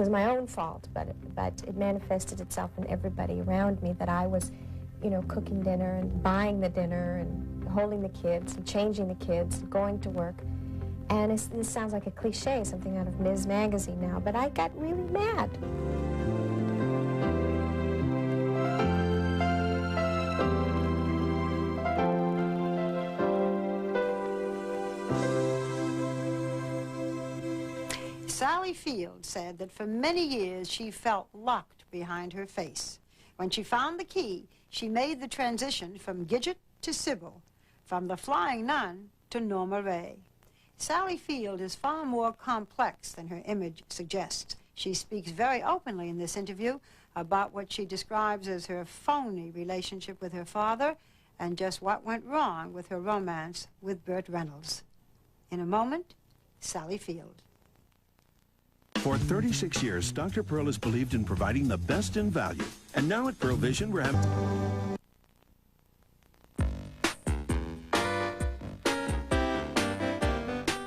was my own fault, but it manifested itself in everybody around me, that I was, you know, cooking dinner and buying the dinner and holding the kids and changing the kids and going to work. And this sounds like a cliche, something out of Ms. Magazine now, but I got really mad. Sally Field said that for many years she felt locked behind her face. When she found the key, she made the transition from Gidget to Sybil, from the Flying Nun to Norma Rae. Sally Field is far more complex than her image suggests. She speaks very openly in this interview about what she describes as her phony relationship with her father and just what went wrong with her romance with Burt Reynolds. In a moment, Sally Field. For 36 years, Dr. Pearl has believed in providing the best in value. And now at Pearl Vision, we're having...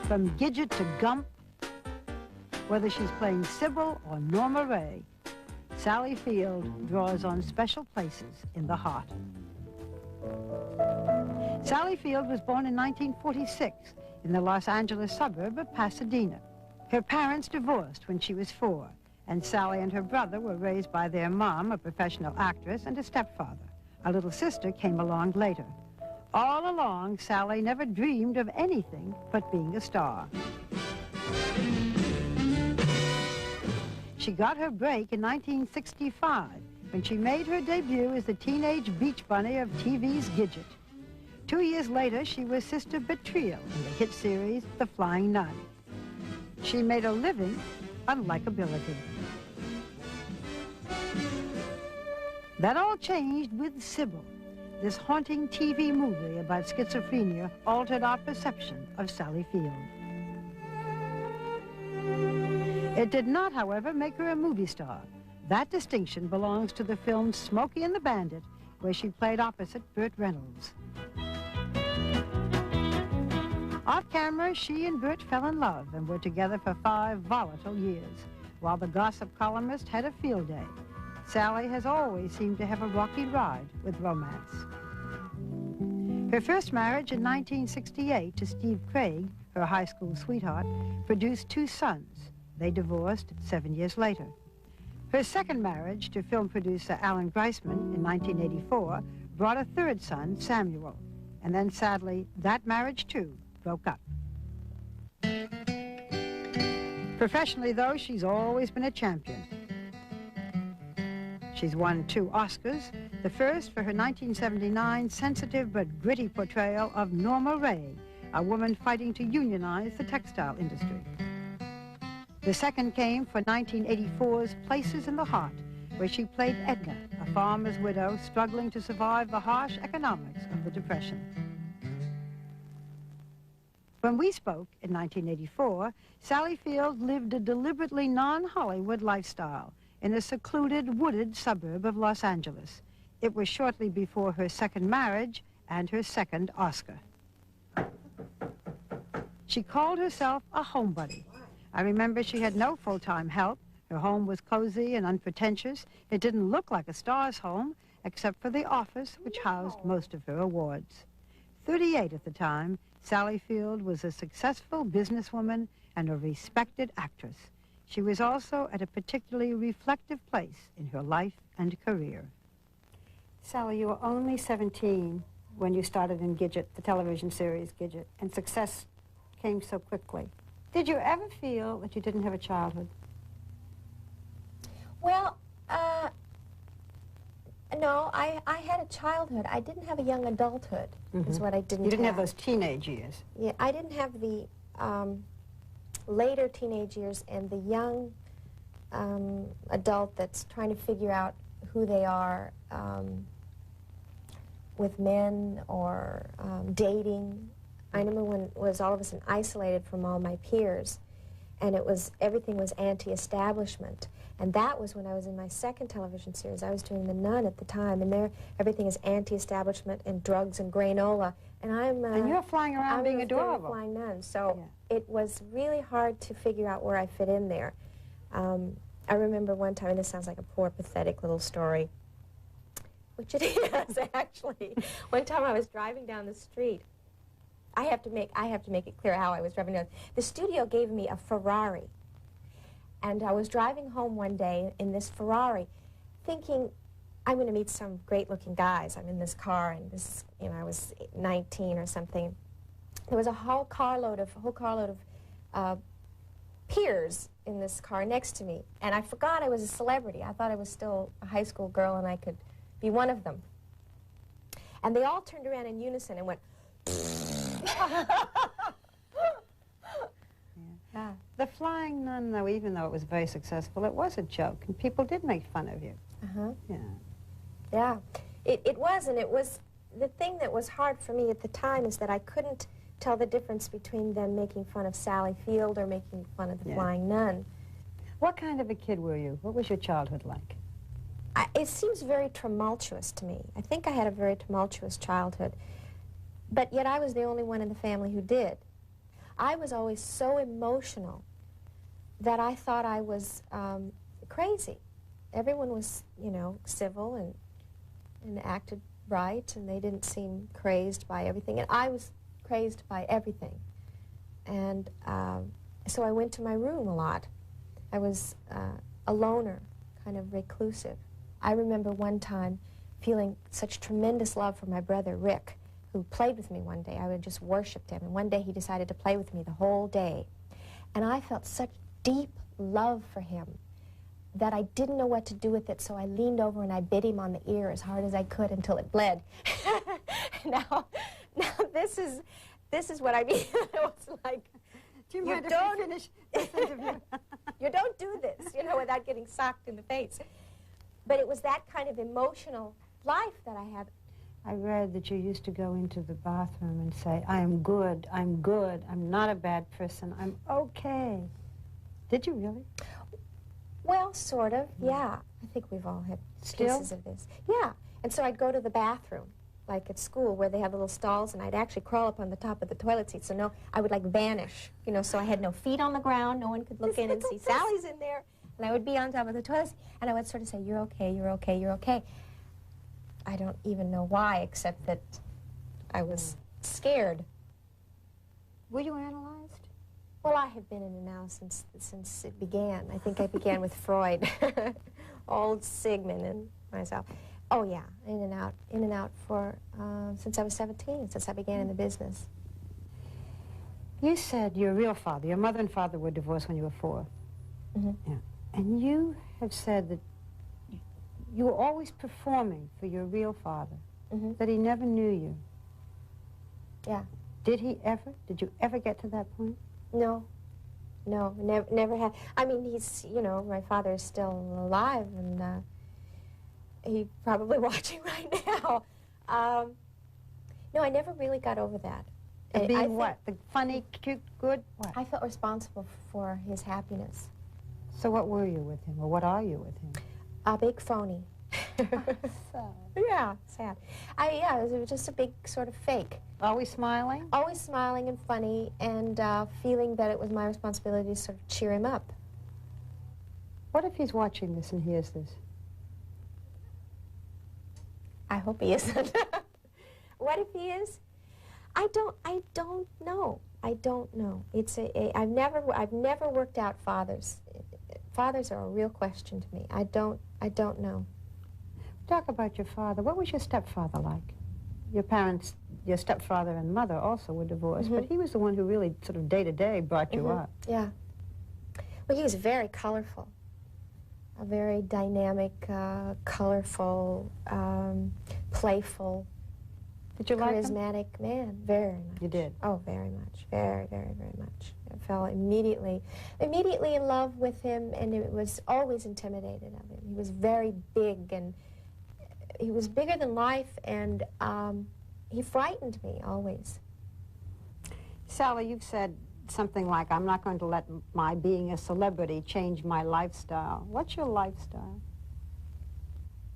From Gidget to Gump, whether she's playing Sybil or Norma Rae, Sally Field draws on special places in the heart. Sally Field was born in 1946 in the Los Angeles suburb of Pasadena. Her parents divorced when she was 4, and Sally and her brother were raised by their mom, a professional actress, and a stepfather. A little sister came along later. All along, Sally never dreamed of anything but being a star. She got her break in 1965 when she made her debut as the teenage beach bunny of TV's Gidget. 2 years later, she was Sister Betriel in the hit series The Flying Nun. She made a living on likability. That all changed with Sybil. This haunting TV movie about schizophrenia altered our perception of Sally Field. It did not, however, make her a movie star. That distinction belongs to the film Smokey and the Bandit, where she played opposite Burt Reynolds. Off camera, she and Burt fell in love and were together for 5 volatile years, while the gossip columnist had a field day. Sally has always seemed to have a rocky ride with romance. Her first marriage in 1968 to Steve Craig, her high school sweetheart, produced 2 sons. They divorced 7 years later. Her second marriage to film producer Alan Greisman in 1984 brought a 3rd son, Samuel. And then, sadly, that marriage, too, broke up. Professionally, though, she's always been a champion. She's won 2 Oscars, the first for her 1979 sensitive but gritty portrayal of Norma Rae, a woman fighting to unionize the textile industry. The second came for 1984's Places in the Heart, where she played Edna, a farmer's widow struggling to survive the harsh economics of the Depression. When we spoke in 1984, Sally Field lived a deliberately non-Hollywood lifestyle in a secluded, wooded suburb of Los Angeles. It was shortly before her second marriage and her second Oscar. She called herself a homebody. I remember she had no full-time help. Her home was cozy and unpretentious. It didn't look like a star's home, except for the office, which housed most of her awards. 38 at the time, Sally Field was a successful businesswoman and a respected actress. She was also at a particularly reflective place in her life and career. Sally, you were only 17 when you started in Gidget, the television series Gidget, and success came so quickly. Did you ever feel that you didn't have a childhood? Well, no, I had a childhood. I didn't have a young adulthood, is what I didn't have. You didn't have those teenage years. Yeah, I didn't have the later teenage years and the young adult that's trying to figure out who they are with men or dating. I remember when it was all of a sudden isolated from all my peers, and everything was anti-establishment. And that was when I was in my second television series. I was doing The Nun at the time, and there everything is anti-establishment and drugs and granola. And and you're flying around being adorable. Flying nun, so it was really hard to figure out where I fit in there. I remember one time, and this sounds like a poor, pathetic little story, which it is, actually. One time I was driving down the street. I have to make it clear how I was driving down. The studio gave me a Ferrari. And I was driving home one day in this Ferrari, thinking, I'm going to meet some great-looking guys. I'm in this car, and this, you know, I was 19 or something. There was a whole carload of peers in this car next to me, and I forgot I was a celebrity. I thought I was still a high school girl, and I could be one of them. And they all turned around in unison and went. Yeah. The Flying Nun, though, even though it was very successful, it was a joke, and people did make fun of you. Yeah. Yeah, it was, and it was, the thing that was hard for me at the time is that I couldn't tell the difference between them making fun of Sally Field or making fun of the Flying Nun. What kind of a kid were you? What was your childhood like? It seems very tumultuous to me. I think I had a very tumultuous childhood, but yet I was the only one in the family who did. I was always so emotional that I thought I was crazy. Everyone was, you know, civil and acted right, and they didn't seem crazed by everything. And I was crazed by everything. And so I went to my room a lot. I was a loner, kind of reclusive. I remember one time feeling such tremendous love for my brother, Rick, who played with me one day. I would just worshipped him. And one day he decided to play with me the whole day. And I felt such deep love for him that I didn't know what to do with it, so I leaned over and I bit him on the ear as hard as I could until it bled. now this is what I mean. It was like, Do you mind if we finish this interview? You don't do this, you know, without getting socked in the face. But it was that kind of emotional life that I had. I read that you used to go into the bathroom and say, I'm good, I'm not a bad person, I'm okay. Did you really? Well, sort of, yeah. I think we've all had cases of this. Yeah, and so I'd go to the bathroom, like at school, where they have little stalls, and I'd actually crawl up on the top of the toilet seat, so I would like vanish, you know, so I had no feet on the ground, no one could look in and see Sally's in there, and I would be on top of the toilet seat, and I would sort of say, you're okay, you're okay, you're okay. I don't even know why, except that I was scared. Were you analyzed? Well, I have been in and out since it began. I think I began with Freud, old Sigmund and myself. Oh yeah, in and out for since I was 17, since I began in the business. You said your real father, your mother and father were divorced when you were 4. Mm-hmm. Yeah. And you have said that you were always performing for your real father, that he never knew you. Yeah. Did he ever? Did you ever get to that point? No, never had. I mean, he's, you know, my father is still alive, and he's probably watching right now. No, I never really got over that. Being what? The funny, cute, good? What? I felt responsible for his happiness. So what were you with him, or what are you with him? A big phony. Sad. Yeah, sad. Yeah, it was just a big sort of fake. Always smiling? Always smiling and funny, and feeling that it was my responsibility to sort of cheer him up. What if he's watching this and hears this? I hope he isn't. What if he is? I don't know. I don't know. It's I've never worked out fathers. Fathers are a real question to me. I don't know. Talk about your father. What was your stepfather like? Your parents, your stepfather and mother also were divorced, but he was the one who really sort of day to day brought you up. Yeah. Well, he was very colorful. A very dynamic, colorful, playful, Did you like him? charismatic man. Very much. You did? Oh, very much. Very, very, very much. I fell immediately in love with him, and it was always intimidated of him. He was very big, and he was bigger than life, and he frightened me always. Sally, you've said something like, I'm not going to let my being a celebrity change my lifestyle. What's your lifestyle?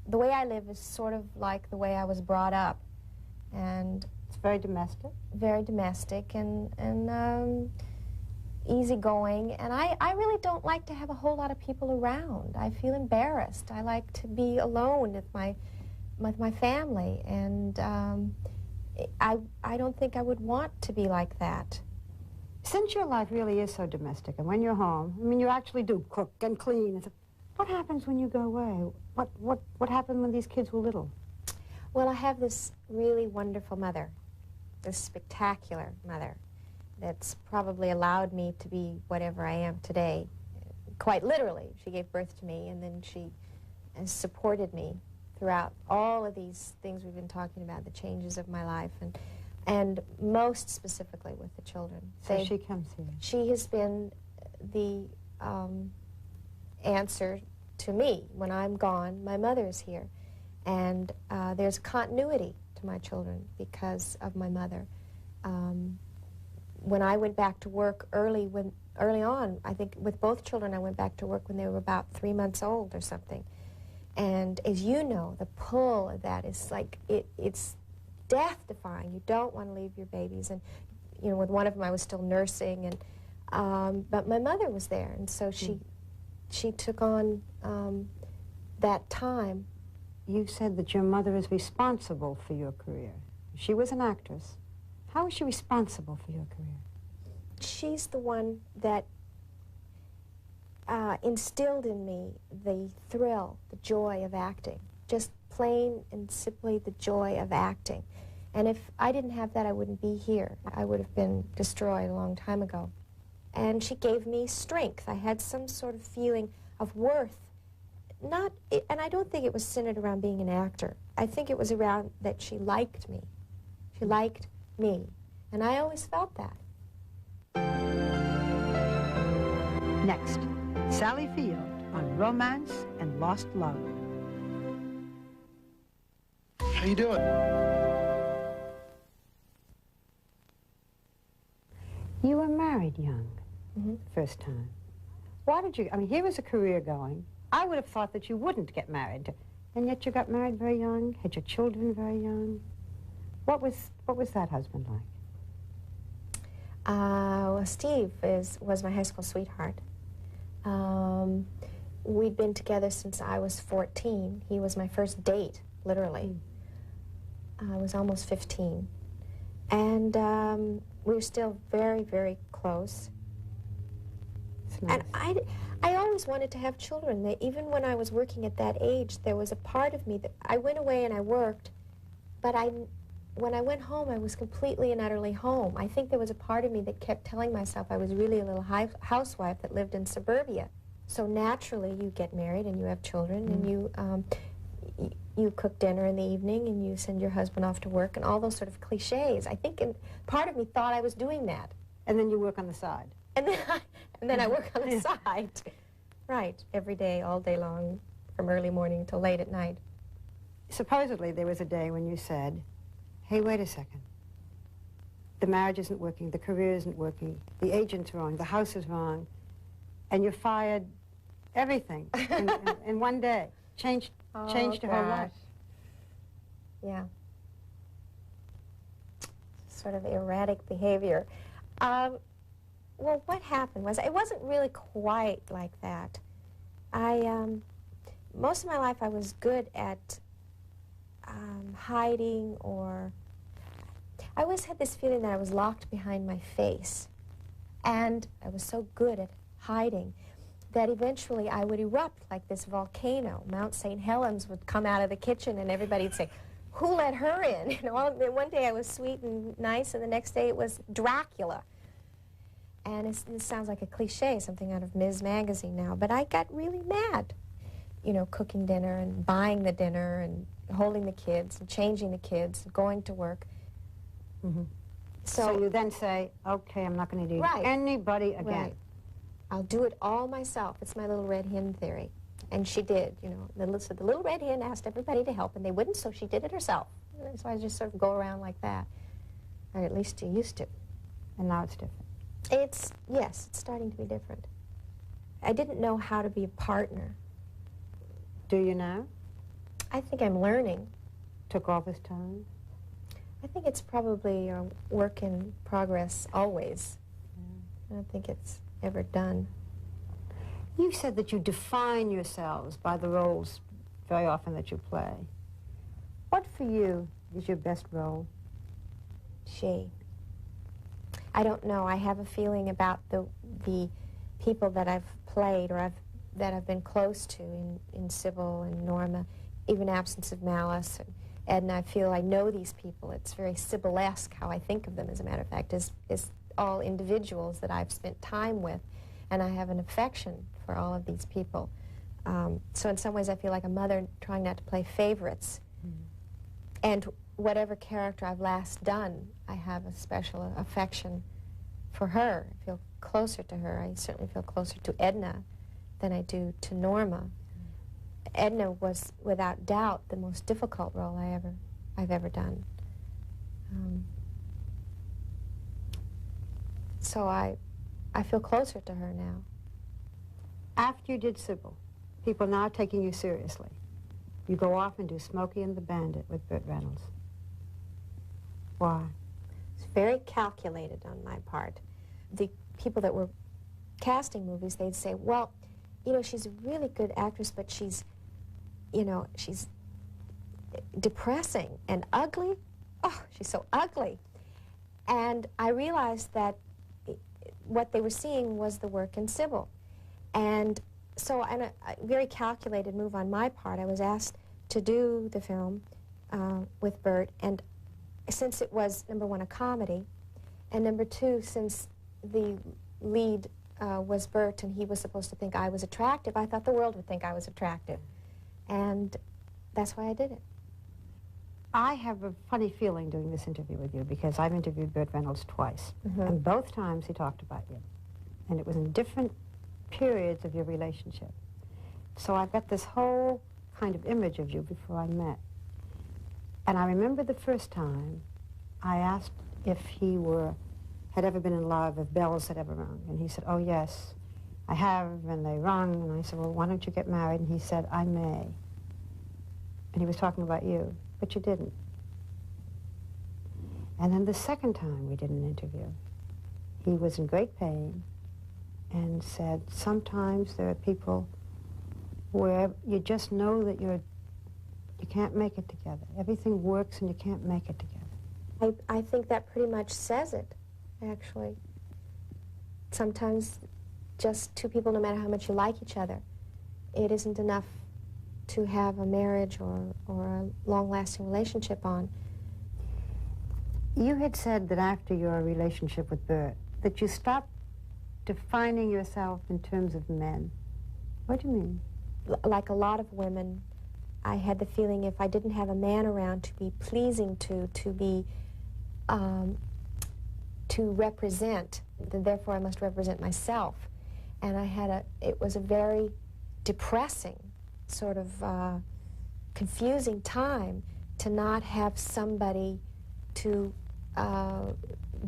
The way I live is sort of like the way I was brought up, and It's very domestic. very domestic, and easygoing, and I really don't like to have a whole lot of people around. I feel embarrassed. I like to be alone with my family, and I don't think I would want to be like that. Since your life really is so domestic, and when you're home, I mean, you actually do cook and clean and stuff, what happens when you go away? What happened when these kids were little? Well, I have this really wonderful mother, this spectacular mother, that's probably allowed me to be whatever I am today. Quite literally, she gave birth to me, and then she has supported me throughout all of these things we've been talking about, the changes of my life, and most specifically with the children. So she comes here. She has been the answer to me. When I'm gone, my mother is here. And there's continuity to my children because of my mother. When I went back to work early on, I think with both children I went back to work when they were about 3 months old or something. And as you know, the pull of that is like, it's death-defying. You don't want to leave your babies. And, you know, with one of them I was still nursing, and but my mother was there, and so she took on that time. You said that your mother is responsible for your career. She was an actress. How is she responsible for your career? She's the one that instilled in me the thrill, the joy of acting. Just plain and simply the joy of acting. And if I didn't have that, I wouldn't be here. I would have been destroyed a long time ago. And she gave me strength. I had some sort of feeling of worth. And I don't think it was centered around being an actor. I think it was around that she liked me. She liked me. And I always felt that. Next, Sally Field on Romance and Lost Love. How you doing? You were married young, Mm-hmm. first time. Why did you, I mean, here was a career going. I would have thought that you wouldn't get married, and yet you got married very young, had your children very young. What was that husband like? Well, Steve was my high school sweetheart. We'd been together since I was 14. He was my first date, literally. I was almost 15. And we were still very, very close. It's nice. And I always wanted to have children. Even when I was working at that age, there was a part of me that I went away and I worked, but when I went home, I was completely and utterly home. I think there was a part of me that kept telling myself I was really a little housewife that lived in suburbia. So naturally, you get married and you have children, and you cook dinner in the evening, and you send your husband off to work, and all those sort of cliches. I think part of me thought I was doing that. And then you work on the side. And then I work on the side. Right, every day, all day long, from early morning till late at night. Supposedly, there was a day when you said, hey, wait a second. The marriage isn't working, the career isn't working, the agent's wrong, the house is wrong, and you fired everything in one day. Changed her whole life. Yeah. Sort of erratic behavior. Well, what happened was, it wasn't really quite like that. Most of my life I was good at hiding, or I always had this feeling that I was locked behind my face. And I was so good at hiding that eventually I would erupt like this volcano. Mount St. Helens would come out of the kitchen, and everybody would say, who let her in? You know, one day I was sweet and nice, and the next day it was Dracula. And it sounds like a cliche, something out of Ms. Magazine now, but I got really mad, you know, cooking dinner and buying the dinner and holding the kids and changing the kids and going to work. Mm-hmm. So you then say, okay, I'm not going to need anybody again. Right. I'll do it all myself. It's my little red hen theory. And she did, you know. So the little red hen asked everybody to help, and they wouldn't, so she did it herself. And so I just sort of go around like that. Or at least you used to. And now it's different. Yes, it's starting to be different. I didn't know how to be a partner. Do you now? I think I'm learning. Took all this time? I think it's probably a work in progress always. I don't think it's ever done. You said that you define yourselves by the roles very often that you play. What for you is your best role? She. I don't know. I have a feeling about the people that I've played or that I've been close to in Sybil and Norma, even Absence of Malice, and Edna. I feel I know these people. It's very Sybil-esque how I think of them, as a matter of fact, is all individuals that I've spent time with, and I have an affection for all of these people. So in some ways I feel like a mother trying not to play favorites. And whatever character I've last done, I have a special affection for her. I feel closer to her. I certainly feel closer to Edna than I do to Norma. Edna was, without doubt, the most difficult role I've ever done. So I feel closer to her now. After you did Sybil, people now taking you seriously. You go off and do Smokey and the Bandit with Burt Reynolds. Why? It's very calculated on my part. The people that were casting movies, they'd say, well, you know, she's a really good actress, but she's, you know, she's depressing and ugly. Oh, she's so ugly. And I realized that what they were seeing was the work in Sybil. And so, on a very calculated move on my part, I was asked to do the film with Burt, and since it was, number one, a comedy, and number two, since the lead was Burt and he was supposed to think I was attractive, I thought the world would think I was attractive. And that's why I did it. I have a funny feeling doing this interview with you because I've interviewed Burt Reynolds twice, and both times he talked about you. And it was in different periods of your relationship. So I've got this whole kind of image of you before I met. And I remember the first time I asked if he had ever been in love, if bells had ever rung. And he said, oh, yes, I have, and they rung. And I said, well, why don't you get married? And he said, I may. And he was talking about you, but you didn't. And then the second time we did an interview, he was in great pain and said, sometimes there are people where you just know that you can't make it together. Everything works and you can't make it together. I think that pretty much says it, actually. Sometimes just two people, no matter how much you like each other, it isn't enough to have a marriage or a long-lasting relationship on. You had said that after your relationship with Burt, that you stopped defining yourself in terms of men. What do you mean? Like a lot of women, I had the feeling if I didn't have a man around to be pleasing to be, to represent, then therefore I must represent myself. And it was a very depressing, sort of confusing time to not have somebody to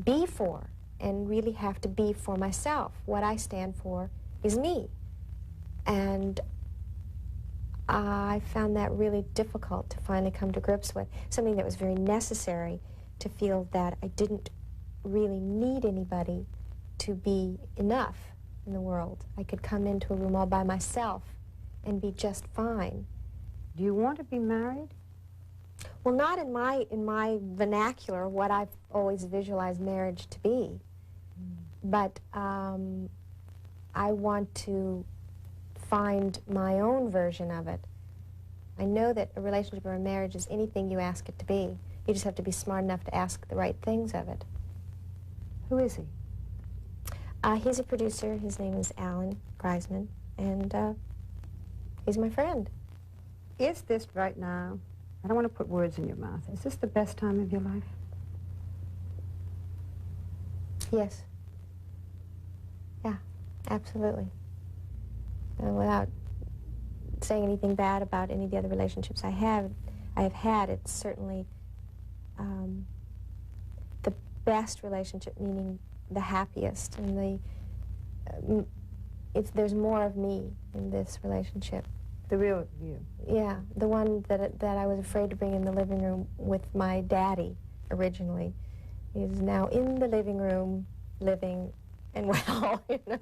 be for, and really have to be for myself. What I stand for is me. And I found that really difficult to finally come to grips with, something that was very necessary to feel that I didn't really need anybody to be enough in the world. I could come into a room all by myself and be just fine. Do you want to be married? Well, not in my vernacular, what I've always visualized marriage to be. But I want to find my own version of it. I know that a relationship or a marriage is anything you ask it to be. You just have to be smart enough to ask the right things of it. Who is he? He's a producer. His name is Alan Greisman, and he's my friend. Is this right now, I don't want to put words in your mouth, is this the best time of your life? Yes. Yeah, absolutely. Without saying anything bad about any of the other relationships I have had, it's certainly the best relationship, meaning the happiest, and there's more of me in this relationship. The real you. Yeah, the one that I was afraid to bring in the living room with my daddy originally is now in the living room, living and well. You know?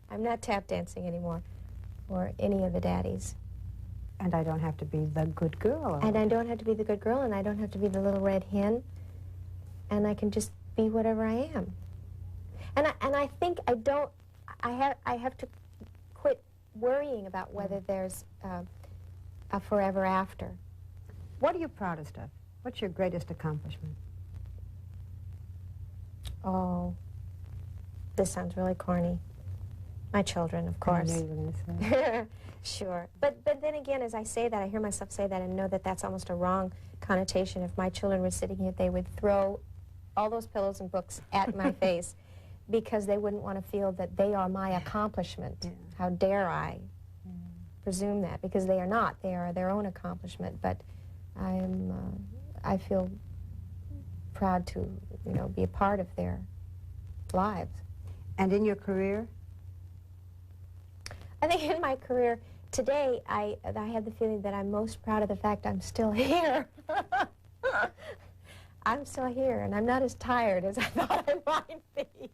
I'm not tap dancing anymore for any of the daddies. And I don't have to be the good girl. And I don't have to be the good girl, and I don't have to be the little red hen, and I can just be whatever I am. And I think I have to quit worrying about whether there's a forever after. What are you proudest of? What's your greatest accomplishment? Oh, this sounds really corny. My children, of course. I knew you were going to say. Sure. But then again, as I say that, I hear myself say that and know that that's almost a wrong connotation. If my children were sitting here, they would throw all those pillows and books at my face because they wouldn't want to feel that they are my accomplishment. Yeah. How dare I presume that? Because they are not. They are their own accomplishment. But I feel proud to, you know, be a part of their lives. And in your career? I think in my career today, I have the feeling that I'm most proud of the fact I'm still here. I'm still here, and I'm not as tired as I thought I might be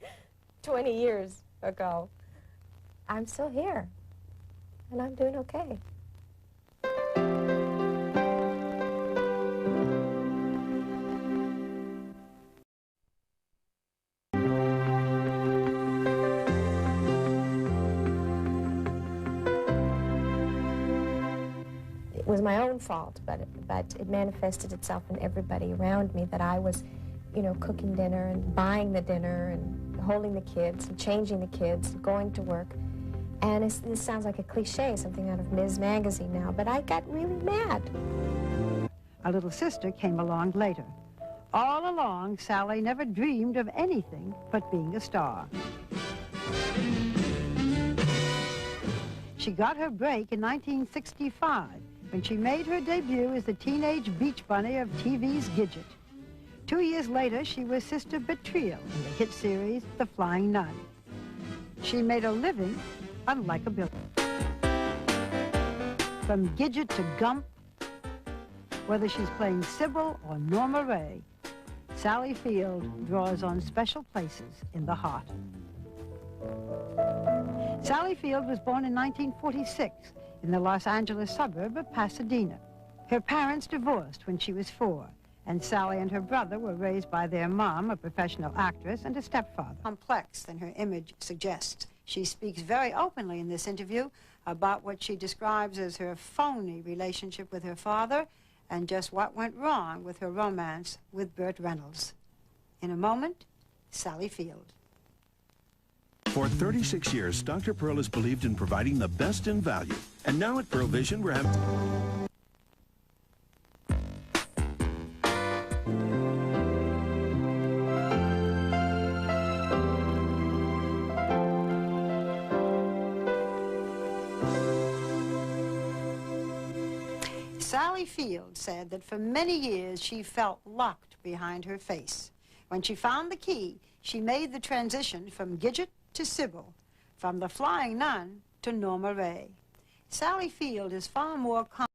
20 years ago. I'm still here, and I'm doing okay. It was my own fault, but it manifested itself in everybody around me, that I was, you know, cooking dinner and buying the dinner and holding the kids and changing the kids and going to work. And this sounds like a cliche, something out of Ms. Magazine now, but I got really mad. A little sister came along later. All along, Sally never dreamed of anything but being a star. She got her break in 1965 when she made her debut as the teenage beach bunny of TV's Gidget. 2 years later, she was Sister Betriel in the hit series The Flying Nun. She made a living unlike a billion. From Gidget to Gump, whether she's playing Sybil or Norma Ray, Sally Field draws on special places in the heart. Sally Field was born in 1946 in the Los Angeles suburb of Pasadena. Her parents divorced when she was 4, and Sally and her brother were raised by their mom, a professional actress, and a stepfather. Complex than her image suggests. She speaks very openly in this interview about what she describes as her phony relationship with her father and just what went wrong with her romance with Burt Reynolds. In a moment, Sally Field. For 36 years, Dr. Pearl has believed in providing the best in value. And now at Pearl Vision, we're having... Sally Field said that for many years she felt locked behind her face. When she found the key, she made the transition from Gidget to Sybil, from the Flying Nun to Norma Ray. Sally Field is far more